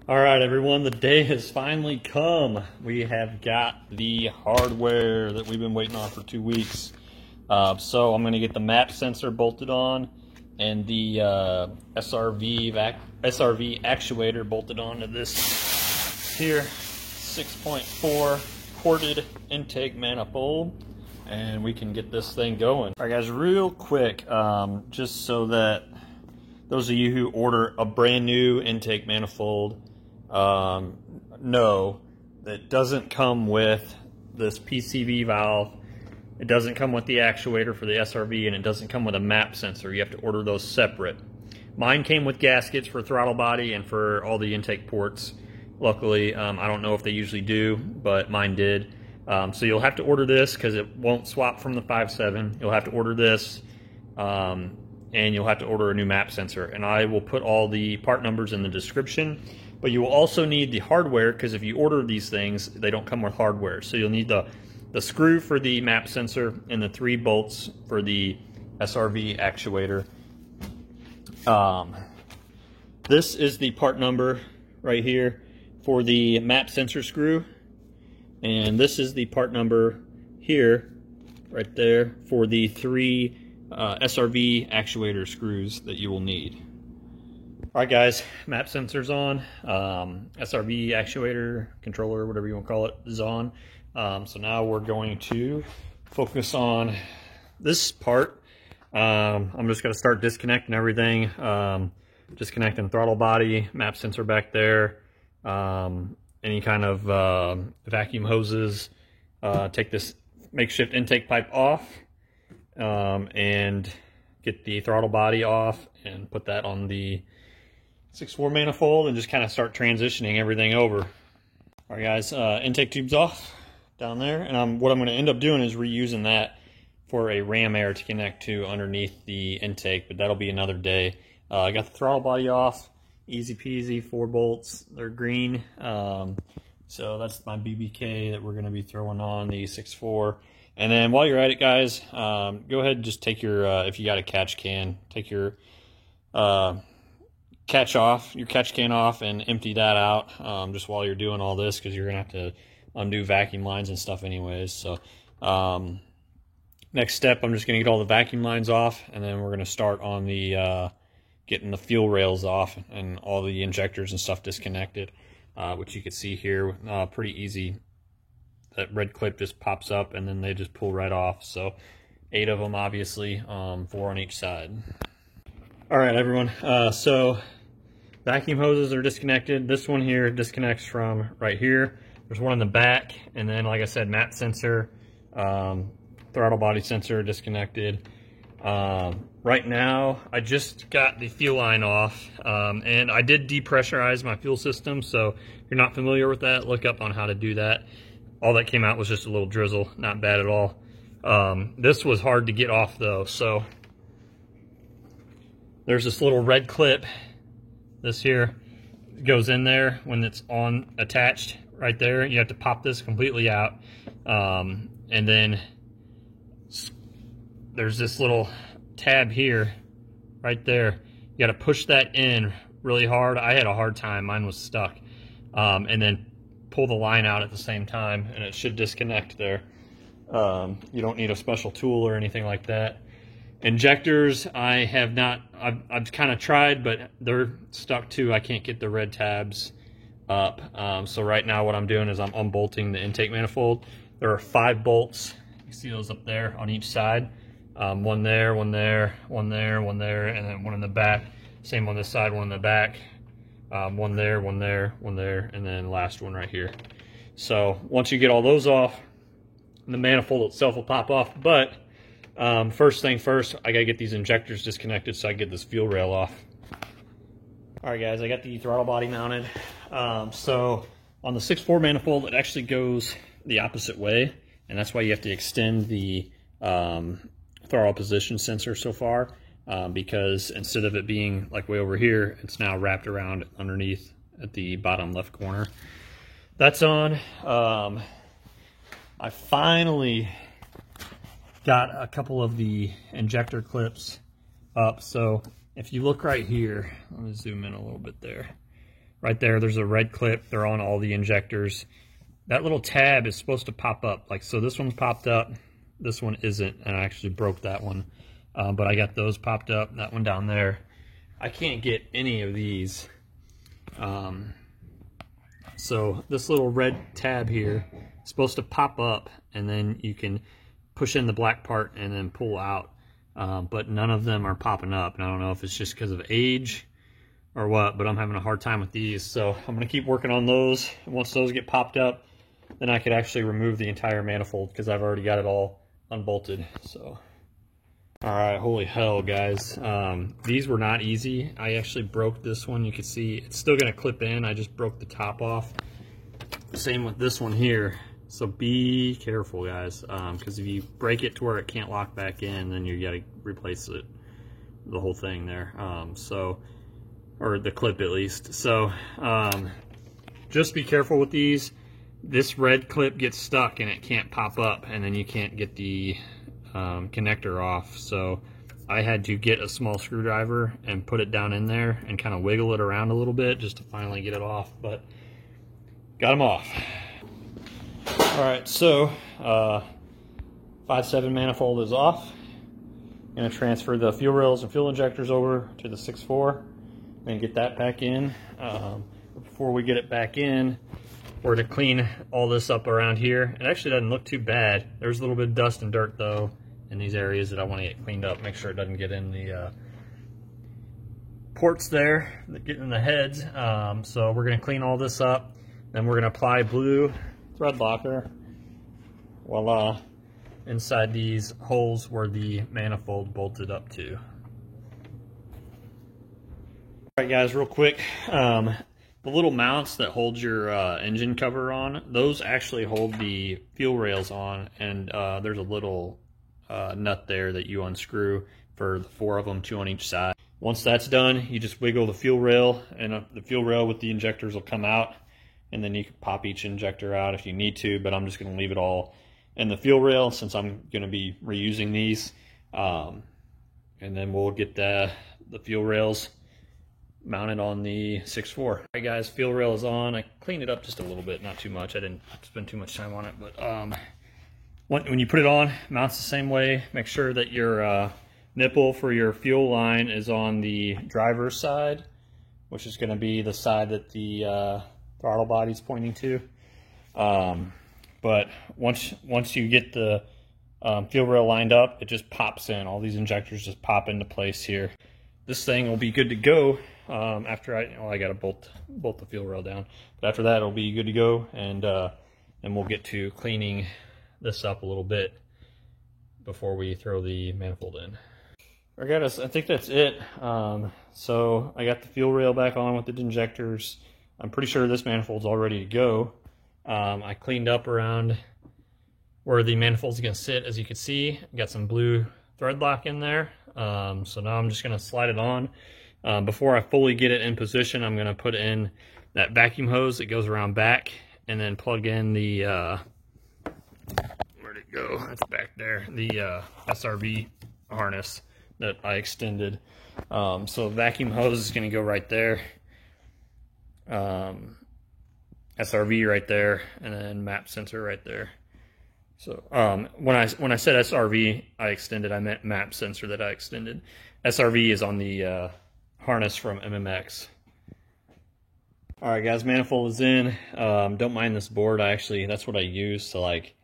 All right, everyone, the day has finally come. We have got the hardware that we've been waiting on for 2 weeks. So I'm going to get the map sensor bolted on and the SRV actuator bolted onto this here 6.4 corded intake manifold, and we can get this thing going. All right, guys, real quick, just so that those of you who order a brand new intake manifold know that doesn't come with this PCV valve, it doesn't come with the actuator for the SRV, and it doesn't come with a map sensor. You have to order those separate. Mine came with gaskets for throttle body and for all the intake ports. Luckily, I don't know if they usually do, but mine did. So you'll have to order this because it won't swap from the 5.7. You'll have to order this, and you'll have to order a new map sensor. And I will put all the part numbers in the description. But you will also need the hardware, because if you order these things, they don't come with hardware. So you'll need the screw for the map sensor and the 3 bolts for the SRV actuator. This is the part number right here for the map sensor screw. And this is the part number here, right there, for the 3 SRV actuator screws that you will need. All right, guys, map sensor's on, SRV actuator, controller, whatever you want to call it, is on. So now we're going to focus on this part. I'm just going to start disconnecting everything, disconnecting throttle body, map sensor back there, any kind of vacuum hoses, take this makeshift intake pipe off, and get the throttle body off and put that on the 6.4 manifold and just kind of start transitioning everything over. All right, guys, intake tube's off down there, and what I'm going to end up doing is reusing that for a ram air to connect to underneath the intake, but that'll be another day. I got the throttle body off, easy peasy, 4 bolts, they're green. So that's my BBK that we're going to be throwing on the 6.4. And then while you're at it, guys, go ahead and just take your, if you got a catch can, take your catch can off and empty that out just while you're doing all this, because you're gonna have to undo vacuum lines and stuff anyways. So next step, I'm just gonna get all the vacuum lines off, and then we're gonna start on the getting the fuel rails off and all the injectors and stuff disconnected, which you can see here, pretty easy. That red clip just pops up and then they just pull right off. So 8 of them, obviously, 4 on each side. All right, everyone, so vacuum hoses are disconnected. This one here disconnects from right here. There's one in the back, and then, like I said, map sensor, throttle body sensor disconnected. Right now, I just got the fuel line off, and I did depressurize my fuel system, so if you're not familiar with that, look up on how to do that. All that came out was just a little drizzle, not bad at all. This was hard to get off, though, so there's this little red clip. This here goes in there when it's on attached right there. You have to pop this completely out. And then there's this little tab here, right there. You got to push that in really hard. I had a hard time, mine was stuck. And then pull the line out at the same time, and it should disconnect there. You don't need a special tool or anything like that. Injectors, I have not, I've kind of tried, but they're stuck too. I can't get the red tabs up. So right now what I'm doing is I'm unbolting the intake manifold. There are 5 bolts. You see those up there on each side. One there, one there, one there, one there, and then one in the back. Same on this side, one in the back. One there, one there, one there, and then last one right here. So once you get all those off, the manifold itself will pop off, but first thing first, I gotta get these injectors disconnected so I can get this fuel rail off. All right, guys, I got the throttle body mounted. So on the 6.4 manifold, it actually goes the opposite way, and that's why you have to extend the throttle position sensor so far, because instead of it being like way over here, it's now wrapped around underneath at the bottom left corner. That's on. I finally got a couple of the injector clips up. So if you look right here, let me zoom in a little bit there. right there, there's a red clip. They're on all the injectors. That little tab is supposed to pop up. Like, so this one's popped up, this one isn't, and I actually broke that one. But I got those popped up, that one down there. I can't get any of these. So this little red tab here is supposed to pop up, and then you can push in the black part and then pull out. But none of them are popping up, and I don't know if it's just because of age or what, but I'm having a hard time with these. So I'm gonna keep working on those. Once those get popped up, then I could actually remove the entire manifold, because I've already got it all unbolted. So, all right, holy hell, guys. These were not easy. I actually broke this one. You can see it's still gonna clip in. I just broke the top off. Same with this one here. So be careful, guys, because if you break it to where it can't lock back in, then you gotta replace it, the whole thing there. Or the clip at least. So just be careful with these. This red clip gets stuck and it can't pop up, and then you can't get the connector off. So I had to get a small screwdriver and put it down in there and kind of wiggle it around a little bit just to finally get it off, but got them off. All right, so 5.7 manifold is off. I'm gonna transfer the fuel rails and fuel injectors over to the 6.4 and get that back in. Before we get it back in, we're gonna clean all this up around here. It actually doesn't look too bad. There's a little bit of dust and dirt though in these areas that I want to get cleaned up. Make sure it doesn't get in the ports there that get in the heads. So we're gonna clean all this up. Then we're gonna apply blue thread locker, voila, inside these holes where the manifold bolted up to. All right, guys, real quick, the little mounts that hold your engine cover on, those actually hold the fuel rails on, and there's a little nut there that you unscrew for the 4 of them, 2 on each side. Once that's done, you just wiggle the fuel rail, and the fuel rail with the injectors will come out, and then you can pop each injector out if you need to, but I'm just going to leave it all in the fuel rail since I'm going to be reusing these. And then we'll get the fuel rails mounted on the 6.4. All right, guys, fuel rail is on. I cleaned it up just a little bit, not too much. I didn't spend too much time on it, but when you put it on, mounts the same way. Make sure that your nipple for your fuel line is on the driver's side, which is going to be the side that the throttle body's pointing to. But once you get the fuel rail lined up, it just pops in. All these injectors just pop into place here. This thing will be good to go after I got to bolt the fuel rail down. But after that, it'll be good to go, and we'll get to cleaning this up a little bit before we throw the manifold in. All right, guys, I think that's it. So I got the fuel rail back on with the injectors. I'm pretty sure this manifold's all ready to go. I cleaned up around where the manifold's gonna sit. As you can see, got some blue thread lock in there. So now I'm just gonna slide it on. Before I fully get it in position, I'm gonna put in that vacuum hose that goes around back, and then plug in the, where'd it go? That's back there. The SRV harness that I extended. So vacuum hose is gonna go right there. SRV right there, and then map sensor right there. So when I said SRV I extended, I meant map sensor that I extended. SRV is on the harness from MMX. All right, guys, manifold is in. Don't mind this board. That's what I use to like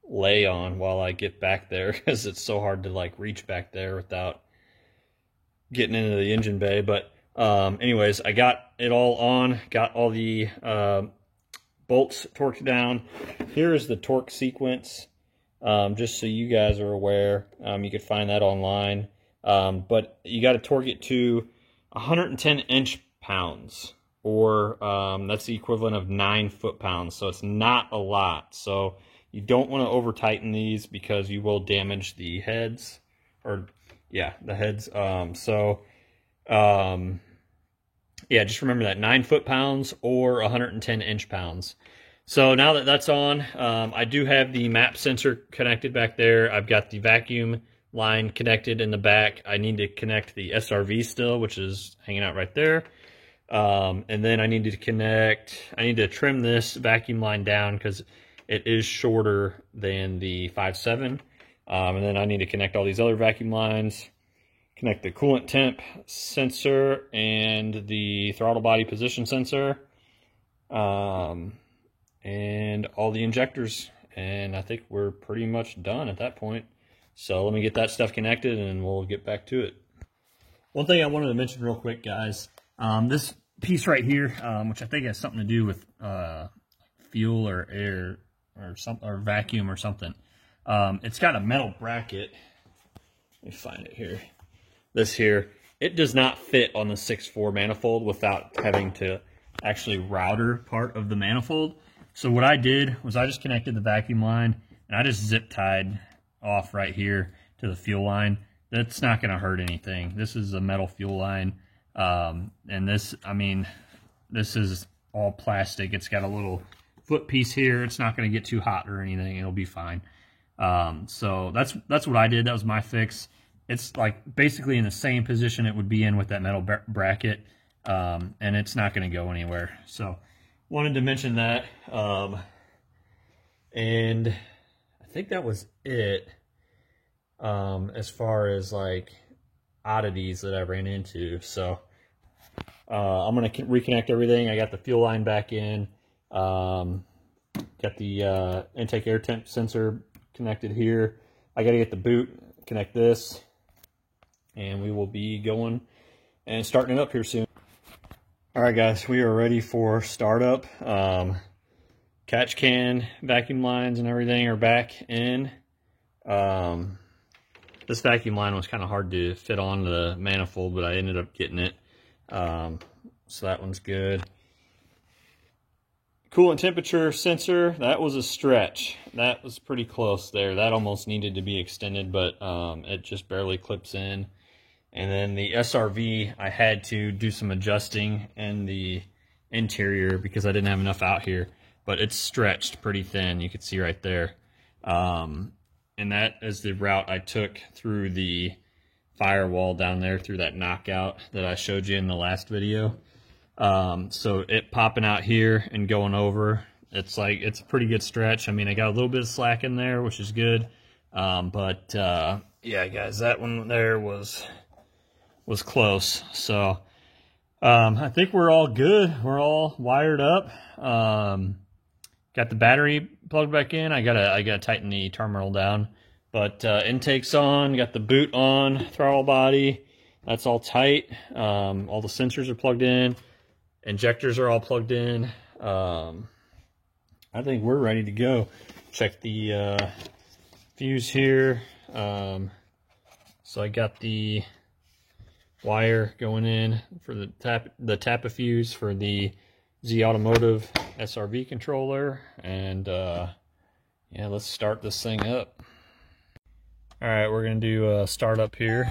lay on while I get back there, because it's so hard to like reach back there without getting into the engine bay. But anyways, I got it all on, got all the bolts torqued down. Here is the torque sequence, just so you guys are aware. You can find that online, but you got to torque it to 110 inch-pounds, or that's the equivalent of 9 foot-pounds, so it's not a lot. So you don't want to over-tighten these because you will damage the heads, or yeah, the heads. Yeah, just remember that 9 foot-pounds or 110 inch-pounds. So now that that's on, I do have the map sensor connected back there. I've got the vacuum line connected in the back. I need to connect the SRV still, which is hanging out right there. And then I need to trim this vacuum line down because it is shorter than the 5.7. And then I need to connect all these other vacuum lines, connect the coolant temp sensor and the throttle body position sensor, and all the injectors. And I think we're pretty much done at that point. So let me get that stuff connected and we'll get back to it. One thing I wanted to mention real quick, guys, this piece right here, which I think has something to do with fuel or air or vacuum or something. It's got a metal bracket. Let me find it here. This here, it does not fit on the 6.4 manifold without having to actually router part of the manifold. So what I did was I just connected the vacuum line and I just zip tied off right here to the fuel line. That's not going to hurt anything. This is a metal fuel line. And this, I mean, this is all plastic. It's got a little foot piece here. It's not going to get too hot or anything. It'll be fine. So that's what I did. That was my fix. It's like basically in the same position it would be in with that metal bracket. And it's not going to go anywhere. So wanted to mention that. And I think that was it. As far as like oddities that I ran into. So I'm going to reconnect everything. I got the fuel line back in. Got the intake air temp sensor connected here. I got to get the boot, connect this, and we will be going and starting it up here soon. All right, guys, we are ready for startup. Catch can vacuum lines and everything are back in. This vacuum line was kind of hard to fit on the manifold, but I ended up getting it. So that one's good. Coolant temperature sensor, that was a stretch. That was pretty close there. That almost needed to be extended, but it just barely clips in. And then the SRV, I had to do some adjusting in the interior because I didn't have enough out here. But it's stretched pretty thin, you can see right there. And that is the route I took through the firewall down there, through that knockout that I showed you in the last video. So it popping out here and going over, it's a pretty good stretch. I mean, I got a little bit of slack in there, which is good. Yeah, guys, that one there was close. So I think we're all good. We're all wired up. Got the battery plugged back in. I gotta tighten the terminal down. But intake's on, got the boot on, throttle body, that's all tight. All the sensors are plugged in. Injectors are all plugged in. I think we're ready to go. Check the fuse here. So I got the wire going in for the Tapa fuse for the Z Automotive SRV controller, and yeah, let's start this thing up. All right, we're gonna do a startup here.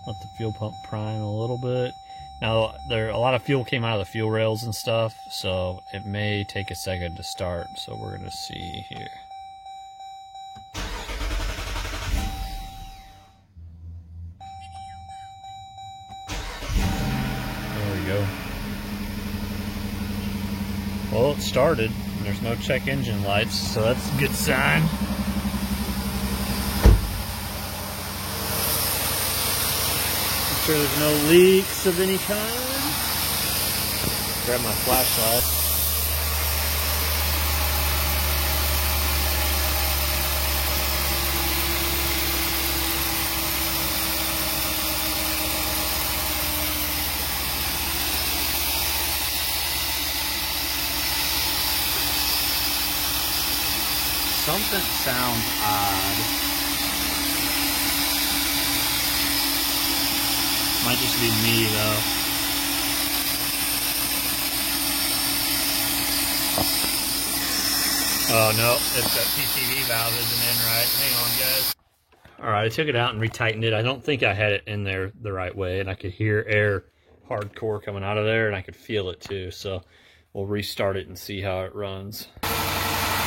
Let the fuel pump prime a little bit. Now, a lot of fuel came out of the fuel rails and stuff, so it may take a second to start. So we're gonna see here. Well, it started, and there's no check engine lights, so that's a good sign. Make sure there's no leaks of any kind. Grab my flashlight. Something sounds odd. Might just be me though. Oh no, it's that PCV valve isn't in right. Hang on, guys. Alright, I took it out and retightened it. I don't think I had it in there the right way, and I could hear air hardcore coming out of there, and I could feel it too. So we'll restart it and see how it runs.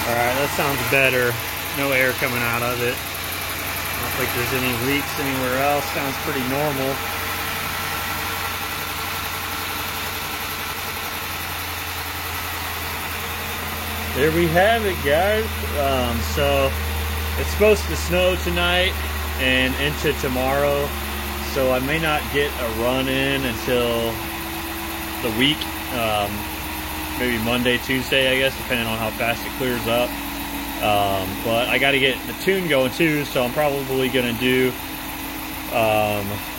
Alright, that sounds better. No air coming out of it. like there's any leaks anywhere else. Sounds pretty normal. There we have it, guys. So it's supposed to snow tonight and into tomorrow, so I may not get a run in until the week, maybe Monday, Tuesday, I guess, depending on how fast it clears up. But I got to get the tune going too, so I'm probably going to do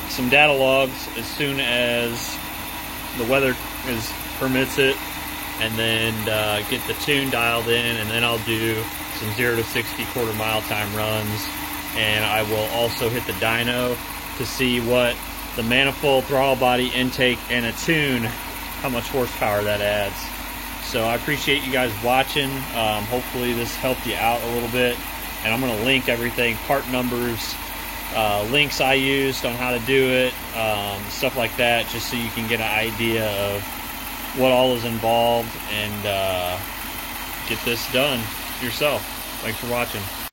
some data logs as soon as the weather permits it, and then get the tune dialed in, and then I'll do some 0 to 60 quarter-mile time runs, and I will also hit the dyno to see what the manifold, throttle body, intake, and a tune, how much horsepower that adds. So I appreciate you guys watching. Hopefully this helped you out a little bit, and I'm going to link everything, part numbers, links I used on how to do it, stuff like that, just so you can get an idea of what all is involved and get this done yourself. Thanks for watching.